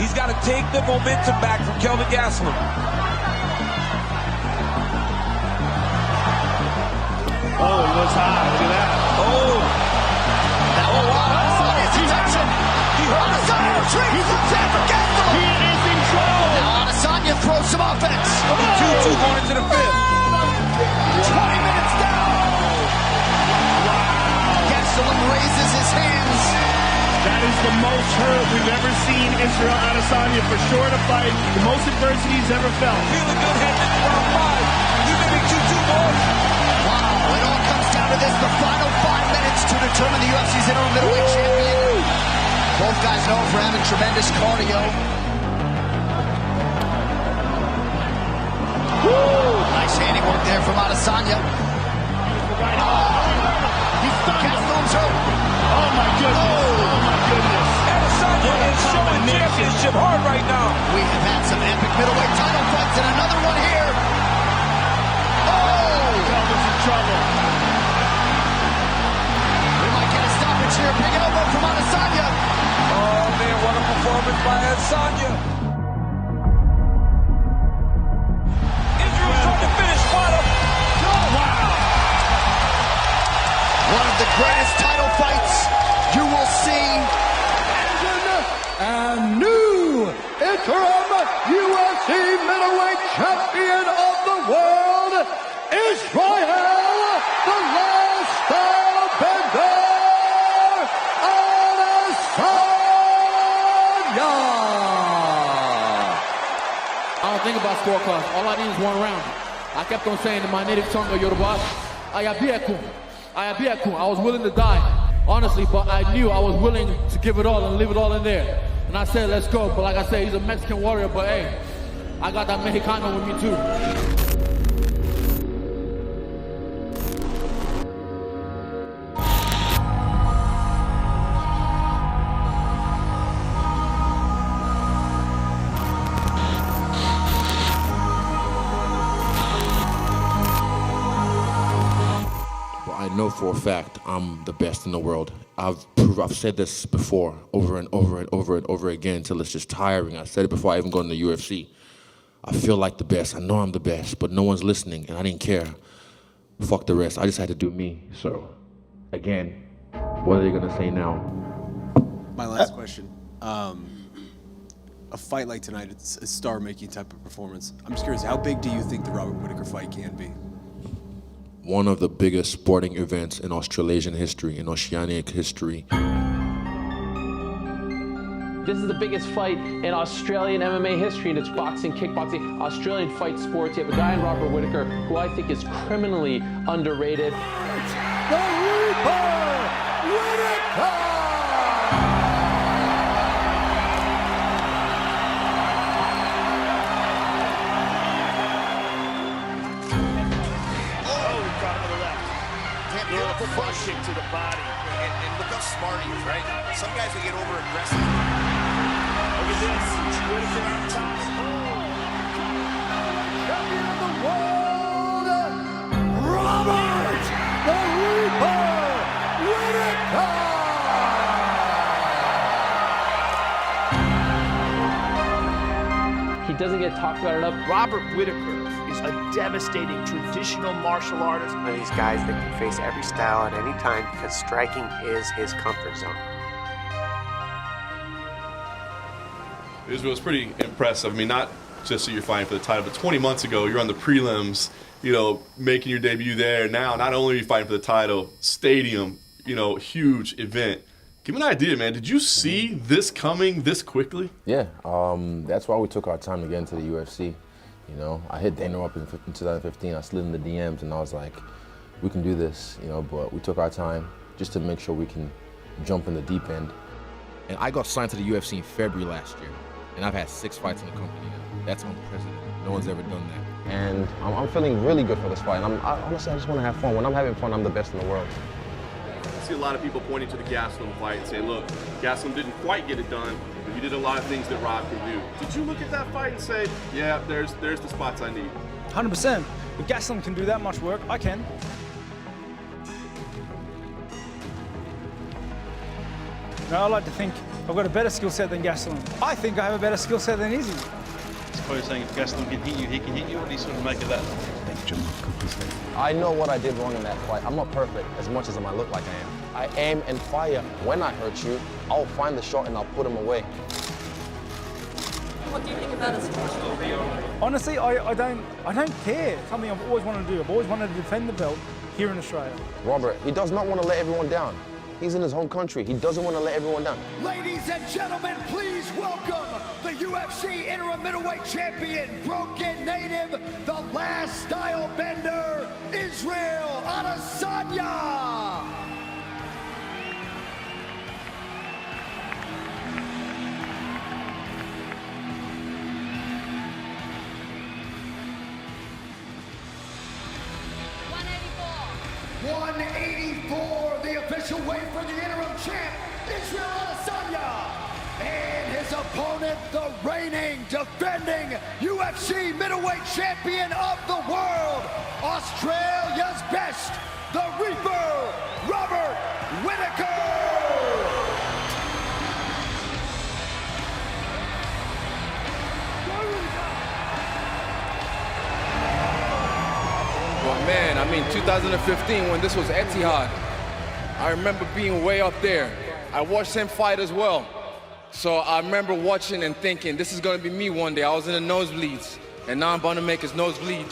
He's got to take the momentum back from Kelvin Gastelum. Oh, it was high. Look at that. Oh. Wow. Protection. Adesanya retreats. Looks in for Gastelum. He is in trouble. Now Adesanya throws some offense. 2-2 going into the fifth. 20 minutes down. Gastelum raises his hands. That is the most hurt we've ever seen Israel Adesanya for sure to fight. The most adversity he's ever felt. Feeling good heading into round 5. You maybe 2-2 more. Wow, it all comes down to this. The final 5 minutes to determine the UFC's interim middleweight champion. Both guys known for having tremendous cardio. Nice handiwork there from Adesanya. Gastelum's hurt. Oh my goodness. Adesanya is showing championship hard right now. We have had some epic middleweight title fights and another one here. Kelvin's in trouble. We might get a stoppage here. Big elbow from Adesanya. Oh man, what a performance by Adesanya. Israel's trying to finish Whittaker. Oh, wow. One of the greatest title fights you will see. And new interim UFC middleweight champion of the world, Israel, the last stylebender, Adesanya. I don't think about scorecards. All I need is one round. I kept on saying in my native tongue of Yoruba, Ayabiakun. Ayabiakun. I was willing to die, honestly, but I knew I was willing to give it all and leave it all in there. And I said, let's go. But like I said, he's a Mexican warrior, but hey, I got that Mexicano with me too. I know for a fact I'm the best in the world. I've said this before over and over again until it's just tiring. I said it before I even go in the UFC. I feel like the best. I know I'm the best, but no one's listening, and I didn't care. Fuck the rest. I just had to do me. So, again, what are they gonna say now? My last question. A fight like tonight, it's a star-making type of performance. I'm just curious, how big do you think the Robert Whittaker fight can be? One of the biggest sporting events in Australasian history, in Oceanic history. This is the biggest fight in Australian MMA history, and it's boxing, kickboxing, Australian fight sports. You have a guy in Robert Whittaker who I think is criminally underrated. The Reaper, Whittaker! Beautiful front kick to the body. And look how smart he is, right? Some guys will get over aggressive. Look at this. Whittaker on top. Champion of the world, Robert the Reaper Whittaker! He doesn't get talked about enough. Robert Whittaker is a devastating traditional martial artist. One of these guys that can face every style at any time because striking is his comfort zone. It was pretty impressive. I mean, not just that you're fighting for the title, but 20 months ago, you're on the prelims, making your debut there. Now, not only are you fighting for the title, stadium, huge event. Give me an idea, man. Did you see this coming this quickly? Yeah, that's why we took our time to get into the UFC. I hit Dana up in 2015. I slid in the DMs and I was like, we can do this, but we took our time just to make sure we can jump in the deep end. And I got signed to the UFC in February last year, and I've had 6 fights in the company now. That's unprecedented. No one's ever done that. And I'm feeling really good for this fight. And honestly, I just want to have fun. When I'm having fun, I'm the best in the world. I see a lot of people pointing to the Gastelum fight and say, look, Gastelum didn't quite get it done, but he did a lot of things that Rob can do. Did you look at that fight and say, yeah, there's the spots I need? 100%. If Gastelum can do that much work, I can. I like to think I've got a better skill set than Gastelum. I think I have a better skill set than Izzy. I suppose you're saying if Gastelum can hit you, he can hit you. What do you sort of make of that? I know what I did wrong in that fight. I'm not perfect as much as I might look like I am. I aim and fire. When I hurt you, I'll find the shot and I'll put him away. What do you think about his fight? Honestly, I don't care. Something I've always wanted to do. I've always wanted to defend the belt here in Australia. Robert, he does not want to let everyone down. He's in his home country. He doesn't want to let everyone down. Ladies and gentlemen, please welcome the UFC interim middleweight champion, broken native, the last style bender, Israel Adesanya. $184, the official weight for the interim champ, Israel Adesanya. And his opponent, the reigning, defending UFC middleweight champion of the world, Australia's best, the Reaper, Robert Whittaker. Well, man, I mean, 2015, when this was Etihad, I remember being way up there. I watched him fight as well. So I remember watching and thinking, this is going to be me one day. I was in the nosebleeds, and now I'm about to make his nose bleed.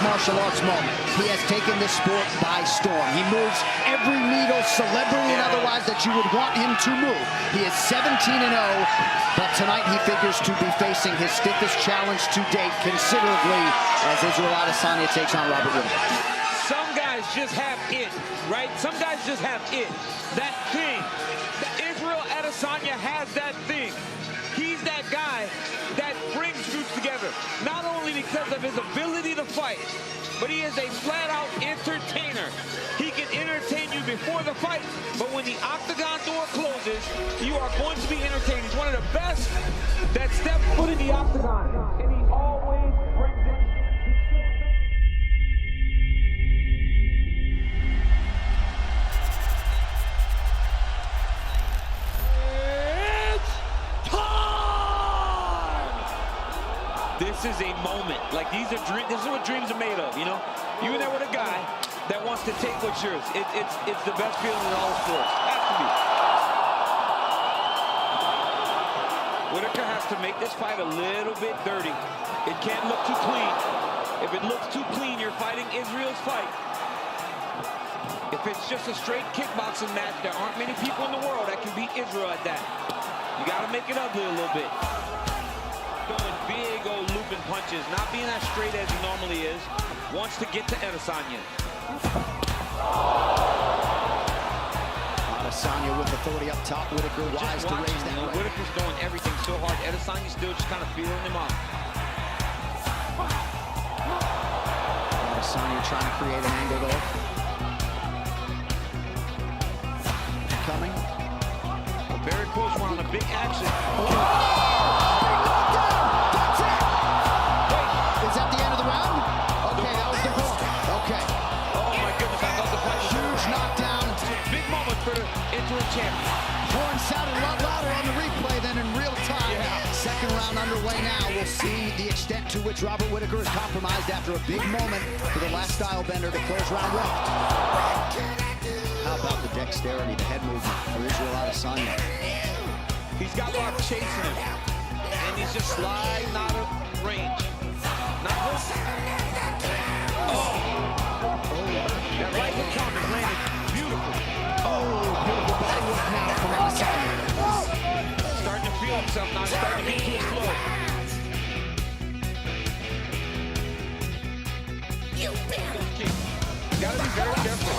Martial arts moment. He has taken this sport by storm. He moves every needle, celebrity and otherwise, that you would want him to move. He is 17-0, but tonight he figures to be facing his stiffest challenge to date considerably as Israel Adesanya takes on Robert Whittaker. Some guys just have it, right? Some guys just have it. That thing. Israel Adesanya has that thing. He's that guy that brings groups together, not only because of his ability to fight, but he is a flat-out entertainer. He can entertain you before the fight, but when the octagon door closes, you are going to be entertained. He's one of the best that step foot in the octagon, and he always brings it. This is a moment. Like, these are dreams. This is what dreams are made of, you know? You're there with a guy that wants to take what's yours. It's the best feeling in all sports. Has to be. Whittaker has to make this fight a little bit dirty. It can't look too clean. If it looks too clean, you're fighting Israel's fight. If it's just a straight kickboxing match, there aren't many people in the world that can beat Israel at that. You got to make it ugly a little bit. Throwing big old looping punches, not being as straight as he normally is. Wants to get to Adesanya. Adesanya with authority up top. Whittaker wise to raise that right. Whittaker's doing everything so hard. Adesanya's still just kind of feeling him out. Adesanya trying to create an angle though. Coming. A very close one on a big action. Is that the end of the round? Okay, that was the ball. Okay. Oh my goodness, I thought the fight was huge knockdown. Big moment for the interim champion. Horn sounded a lot louder on the replay than in real time. Yeah. Second round underway now. We'll see the extent to which Robert Whittaker is compromised after a big moment for the last style bender to close round one. How about the dexterity, the head movement for Israel Adesanya? He's got Rock chasing him, and he's just sliding out of range. Not this. That right hook counter landed beautiful. Beautiful body work now from Adesanya. Starting to himself now. He's starting to get too slow. You gotta be very careful.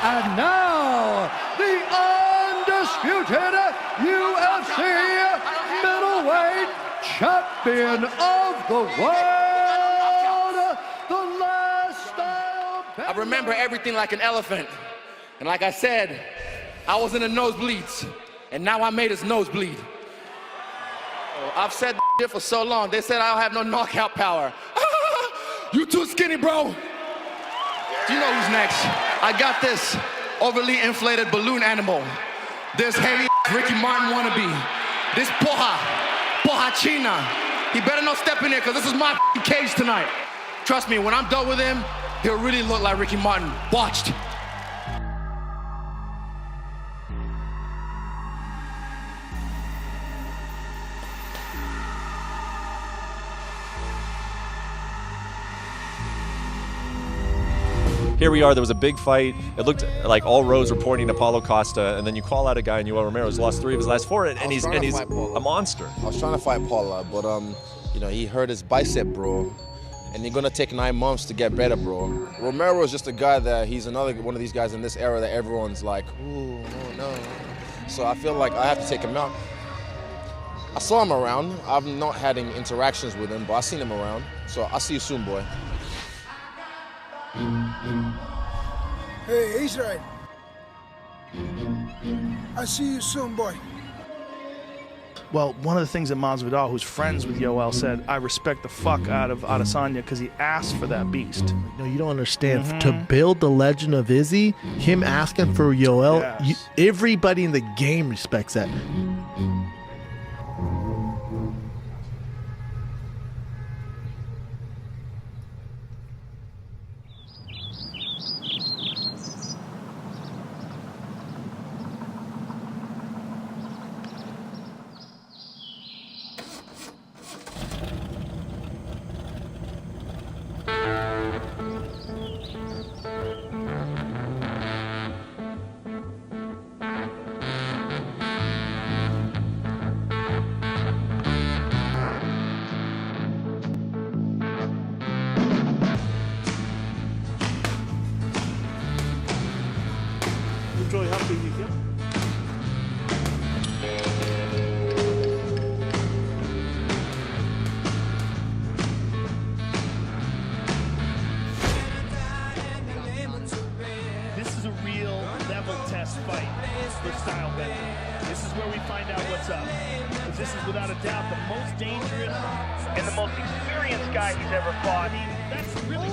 And now, the undisputed UFC middleweight champion of the world, the last style. I remember everything like an elephant. And like I said, I was in the nosebleeds, and now I made his nose bleed. I've said shit for so long, they said I don't have no knockout power. You too skinny, bro. You know who's next. I got this overly inflated balloon animal. This heavy Ricky Martin wannabe. This Poja China. He better not step in there, because this is my cage tonight. Trust me, when I'm done with him, he'll really look like Ricky Martin. Watched. Here we are, there was a big fight. It looked like all roads were pointing to Paulo Costa, and then you call out a guy in Yoel Romero who's lost 3 of his last 4, and he's a monster. I was trying to fight Paula, but you know, he hurt his bicep, bro. And you're gonna take 9 months to get better, bro. Romero is just a guy that he's another one of these guys in this era that everyone's like, ooh, oh no. So I feel like I have to take him out. I saw him around. I've not had any interactions with him, but I've seen him around. So I'll see you soon, boy. Hey, Israel. I'll see you soon, boy. Well, one of the things that Masvidal, who's friends with Yoel, said, I respect the fuck out of Adesanya because he asked for that beast. No, you don't understand. To build the legend of Izzy, him asking for Yoel, Yes. everybody in the game respects that. Really happy you here. This is a real level test fight for style betting. This is where we find out what's up. Because this is without a doubt the most dangerous and the most experienced guy he's ever fought. That's really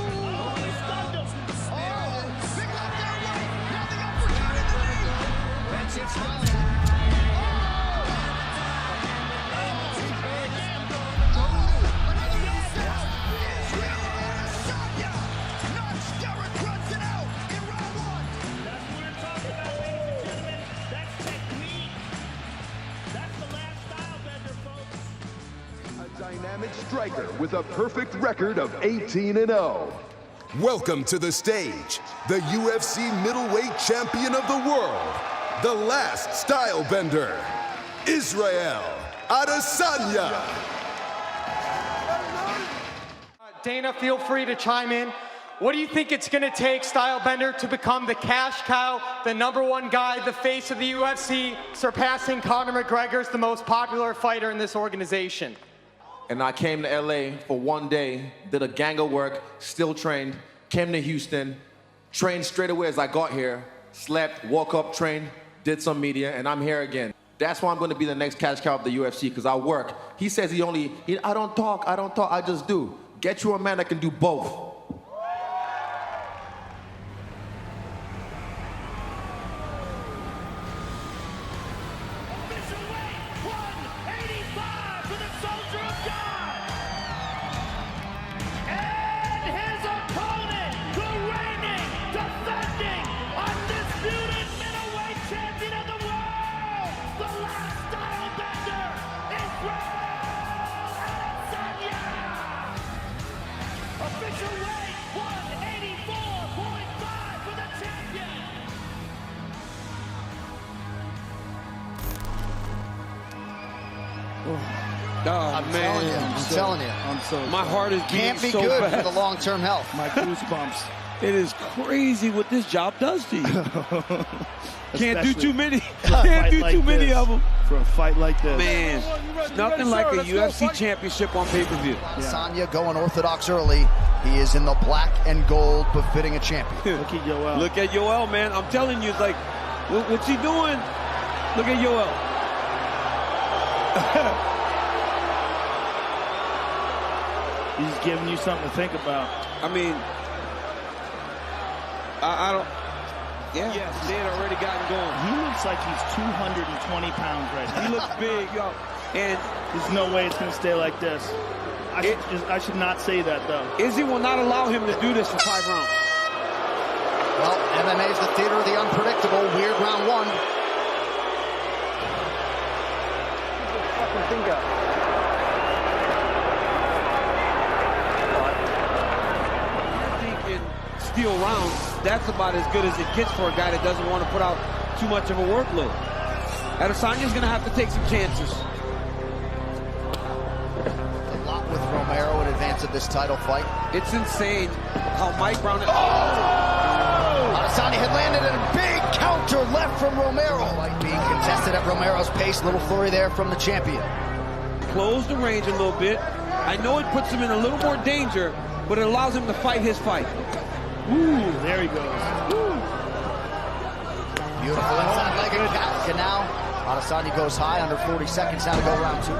dynamic striker with a perfect record of 18-0. Welcome to the stage, the UFC middleweight champion of the world, the last style bender, Israel Adesanya. Dana, feel free to chime in. What do you think it's going to take, Stylebender, to become the cash cow, the #1 guy, the face of the UFC, surpassing Conor McGregor as the most popular fighter in this organization? And I came to LA for 1 day, did a gang of work, still trained, came to Houston, trained straight away as I got here, slept, woke up, trained, did some media, and I'm here again. That's why I'm going to be the next cash cow of the UFC, because I work. He says I don't talk, I just do. Get you a man that can do both. I'm telling you. I'm so my heart is beating Can't be so good fast. for the long-term health. My goosebumps. It is crazy what this job does to you. Can't do too many. For a Can't fight do like too many this. of them. For a fight like this. Man, it's nothing like a UFC championship on pay-per-view. Adesanya going orthodox early. He is in the black and gold, befitting a champion. Look at Yoel. Look at Yoel, man. I'm telling you, it's like, what's he doing? Look at Yoel. He's giving you something to think about. I mean, I don't. Yeah. Yes, they had already gotten going. He looks like he's 220 pounds right now. He looks big, yo. And there's no way it's going to stay like this. I should not say that, though. Izzy will not allow him to do this for 5 rounds. Well, MMA is the theater of the unpredictable. Weird round 1. Steal rounds, that's about as good as it gets for a guy that doesn't want to put out too much of a workload. Adesanya's going to have to take some chances. A lot with Romero in advance of this title fight. It's insane how Mike Brown... Adesanya had landed a big counter left from Romero. Fight being contested at Romero's pace. Little flurry there from the champion. Close the range a little bit. I know it puts him in a little more danger, but it allows him to fight his fight. Ooh, there he goes. Ooh. Beautiful inside leg canal. Adesanya goes high, under 40 seconds now to go round 2.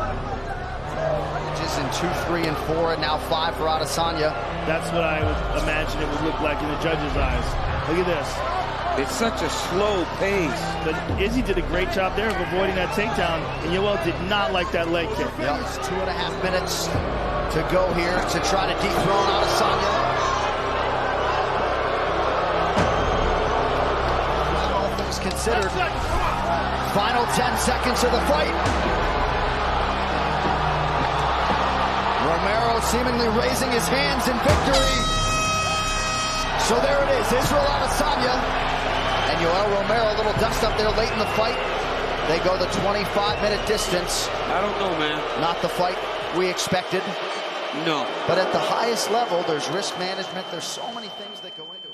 Just in 2, 3, and 4, and now 5 for Adesanya. That's what I would imagine it would look like in the judges' eyes. Look at this. It's such a slow pace. But Izzy did a great job there of avoiding that takedown, and Yoel did not like that leg kick. Yep, it's 2.5 minutes to go here to try to dethrone Adesanya. Considered. Final 10 seconds of the fight. Romero seemingly raising his hands in victory. So there it is, Israel Adesanya and Yoel Romero. A little dust up there late in the fight. They go the 25-minute distance. I don't know, man. Not the fight we expected. No. But at the highest level, there's risk management. There's so many things that go into it.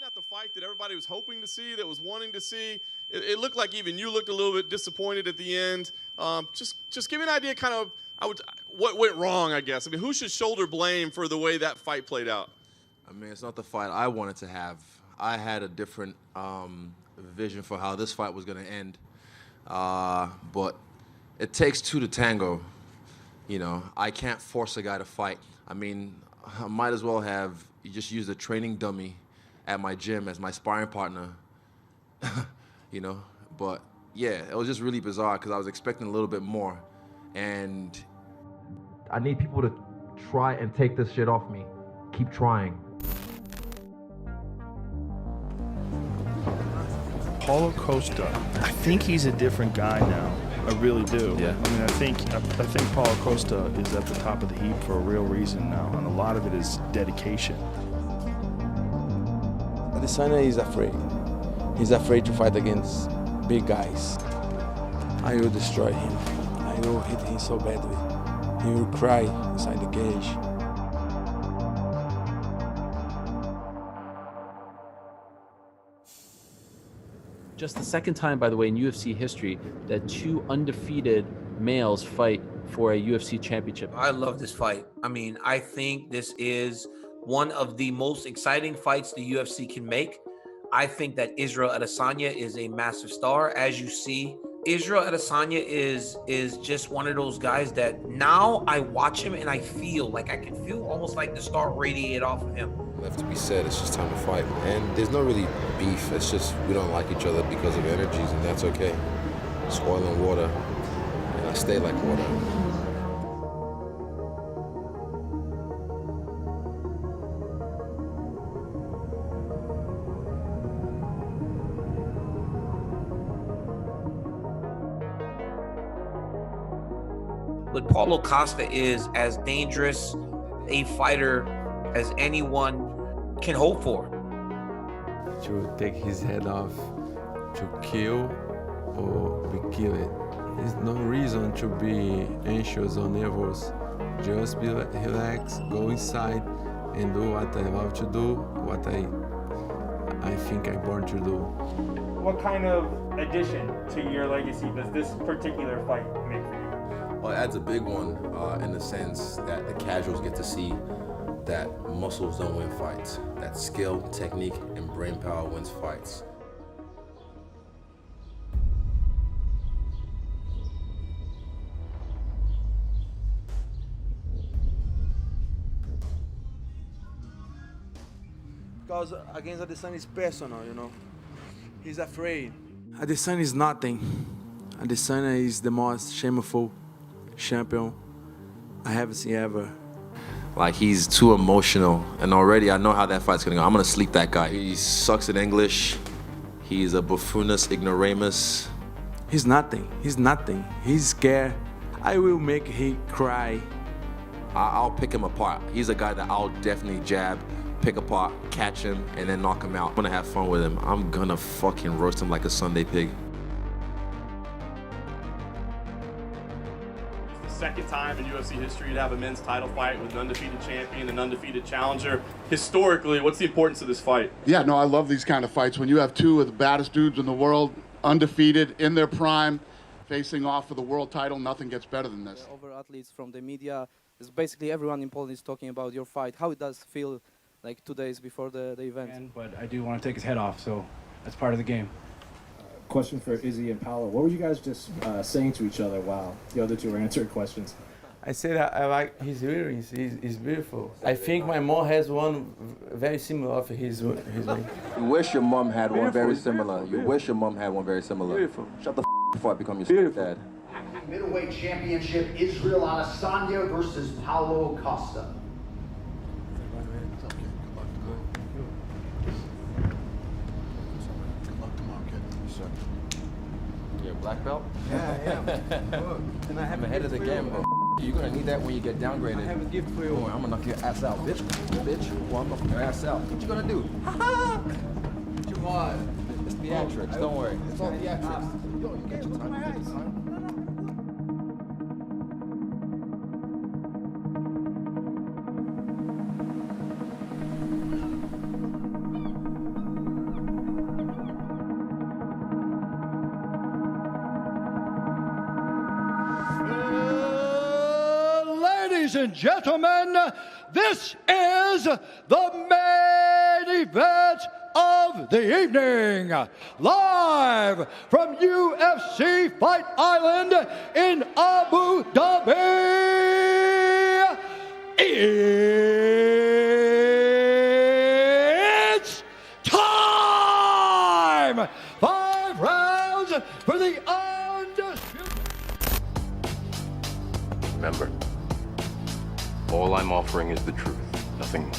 Not the fight that everybody was hoping to see, that was wanting to see. It looked like even you looked a little bit disappointed at the end. Just give me an idea, kind of, what went wrong, I guess. I mean, who should shoulder blame for the way that fight played out? I mean, it's not the fight I wanted to have. I had a different vision for how this fight was going to end. But it takes 2 to tango. You know, I can't force a guy to fight. I mean, I might as well have just used a training dummy at my gym as my sparring partner, you know. But yeah, it was just really bizarre because I was expecting a little bit more. And I need people to try and take this shit off me. Keep trying. Paulo Costa, I think he's a different guy now. I really do. Yeah. I mean, I think Paulo Costa is at the top of the heap for a real reason now, and a lot of it is dedication. Adesanya is afraid. He's afraid to fight against big guys. I will destroy him. I will hit him so badly. He will cry inside the cage. Just the second time, by the way, in UFC history that 2 undefeated males fight for a UFC championship. I love this fight. I mean, I think this is one of the most exciting fights the UFC can make. I think that Israel Adesanya is a massive star. As you see, Israel Adesanya is just one of those guys that now I watch him and I feel like I can feel almost like the star radiate off of him. Left to be said, it's just time to fight. And there's no really beef. It's just we don't like each other because of energies, and that's okay. It's oil and water, and I stay like water. But Paulo Costa is as dangerous a fighter as anyone can hope for. To take his head off, to kill or be killed. There's no reason to be anxious or nervous. Just be relaxed, go inside, and do what I love to do, what I think I'm born to do. What kind of addition to your legacy does this particular fight make for you? Well, it adds a big one in the sense that the casuals get to see that muscles don't win fights, that skill, technique, and brain power wins fights. Because against Adesanya is personal, you know. He's afraid. Adesanya is nothing. Adesanya is the most shameful champion I have seen ever. Like, he's too emotional, and already I know how that fight's gonna go. I'm gonna sleep that guy. He sucks at English. He's a buffoonus ignoramus. He's nothing. He's nothing. He's scared. I will make him cry. I'll pick him apart. He's a guy that I'll definitely jab, pick apart, catch him, and then knock him out. I'm gonna have fun with him. I'm gonna fucking roast him like a Sunday pig. Second time in UFC history to have a men's title fight with an undefeated champion and undefeated challenger. Historically, what's the importance of this fight? Yeah, no, I love these kind of fights. When you have two of the baddest dudes in the world, undefeated, in their prime, facing off for the world title, nothing gets better than this. Over athletes from the media, is basically everyone in Poland is talking about your fight. How it does feel like 2 days before the event? But I do want to take his head off, so that's part of the game. Question for Izzy and Paulo. What were you guys just saying to each other while the other two were answering questions? I said I like his earrings. He's beautiful. I think my mom has one very similar of his ring. You wish your mom had one very similar. You wish your mom had one very similar. Beautiful. Shut the f before I become your dad. Middleweight championship, Israel Adesanya versus Paulo Costa. You're a black belt? Yeah, I am. And I have I'm ahead of the game, but you're gonna need that when you get downgraded. I have a gift for you. Oh, I'm gonna knock your ass out, bitch. Bitch, well, I'm knocking your ass out. What you gonna do? Come on. It's theatrics, don't worry. It's all theatrics. Yo, you get your time. You get your time. Ladies and gentlemen, this is the main event of the evening. Live from UFC Fight Island in Abu Dhabi, it's time! 5 rounds for the undisputed. Remember, all I'm offering is the truth, nothing more.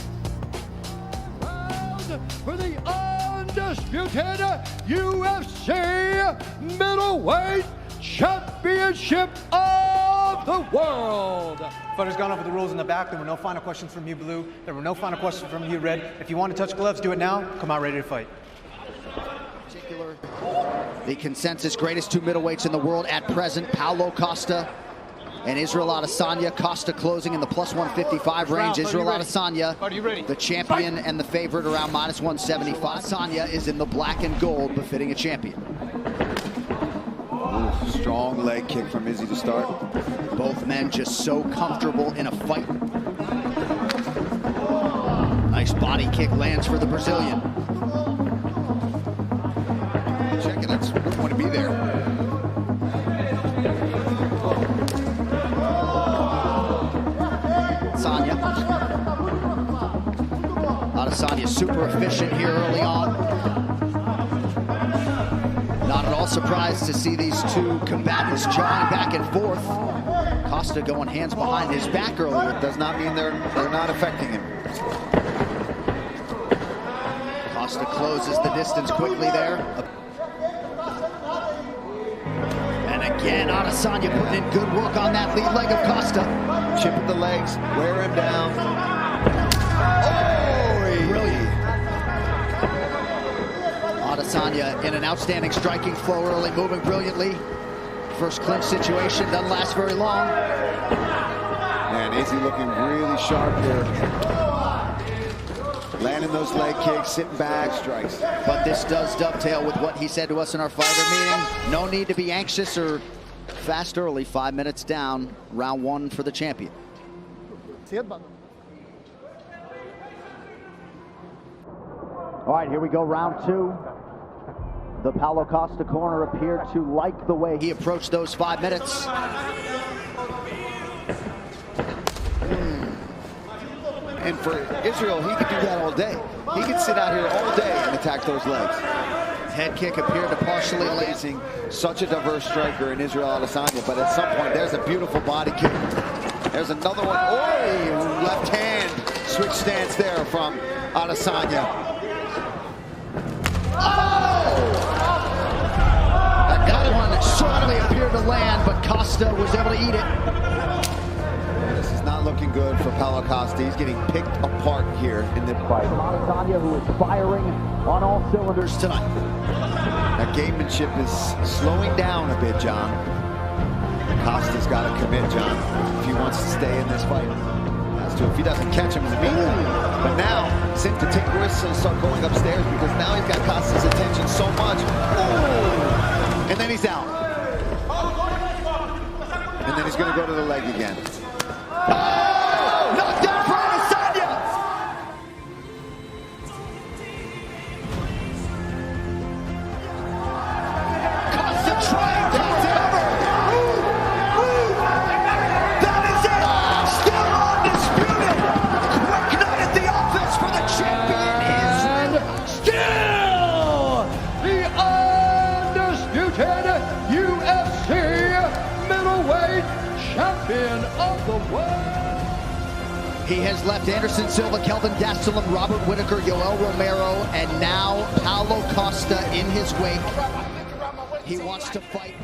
For the undisputed UFC middleweight championship of the world. Fighter's gone over the rules in the back. There were no final questions from you, Blue. There were no final questions from you, Red. If you want to touch gloves, do it now. Come out ready to fight. The consensus greatest two middleweights in the world at present, Paulo Costa and Israel Adesanya. Costa closing in the plus 155 range. Israel Adesanya, the champion and the favorite, around minus 175. Adesanya is in the black and gold, befitting a champion. Ooh, strong leg kick from Izzy to start. Both men just so comfortable in a fight. Nice body kick lands for the Brazilian. Check it, that's a good one to be there. Adesanya super efficient here early on. Not at all surprised to see these two combatants jawing back and forth. Costa going hands behind his back earlier. Does not mean they're not affecting him. Costa closes the distance quickly there. And again, Adesanya putting in good work on that lead leg of Costa. Chip at the legs, wear him down. Brilliant. Adesanya in an outstanding striking flow early, moving brilliantly. first clinch situation doesn't last very long. And Izzy looking really sharp here. Landing those leg kicks, sitting back, strikes. But this does dovetail with what he said to us in our fighter meeting. No need to be anxious or fast early. 5 minutes down, round one for the champion. All right, here we go, round two. The Paulo Costa corner appeared to like the way he approached those 5 minutes. And for Israel, he could do that all day. He could sit out here all day and attack those legs. Head kick appeared to partially amazing. Such a diverse striker in Israel Adesanya, but at some point, there's a beautiful body kick. There's another one. Oh, left hand switch stance there from Adesanya. That one certainly appeared to land, but Costa was able to eat it. This is not looking good for Paulo Costa. He's getting picked apart here in the fight. Adesanya, who is firing on all cylinders tonight. That gamemanship is slowing down a bit, John. Costa's got to commit, John, if he wants to stay in this fight. Has to, if he doesn't catch him in the meantime. But now, Sim to take risks and start going upstairs because now he's got Costa's attention so much. Ooh. And then he's out. And then he's going to go to the leg again. Oh! Knocked down for Adesanya! Costa trying to recover! That is it! Still undisputed! Quick night at the office for the champion is... Still the undisputed UFC middleweight champion of the world. He has left Anderson Silva, Kelvin Gastelum, Robert Whittaker, Yoel Romero, and now Paulo Costa in his wake. He wants to fight.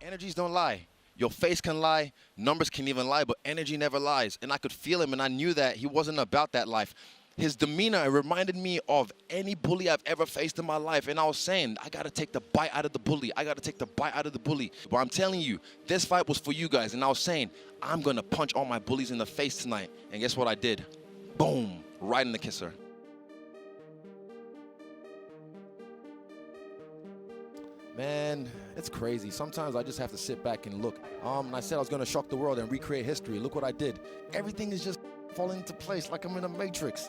Energies don't lie. Your face can lie, numbers can even lie, but energy never lies. And I could feel him, and I knew that he wasn't about that life. His demeanor reminded me of any bully I've ever faced in my life. And I was saying, I got to take the bite out of the bully. I got to take the bite out of the bully. But I'm telling you, this fight was for you guys. And I was saying, I'm going to punch all my bullies in the face tonight. And guess what I did? Boom, right in the kisser. Man, it's crazy. Sometimes I just have to sit back and look. And I said I was going to shock the world and recreate history. Look what I did. Everything is just falling into place like I'm in a matrix.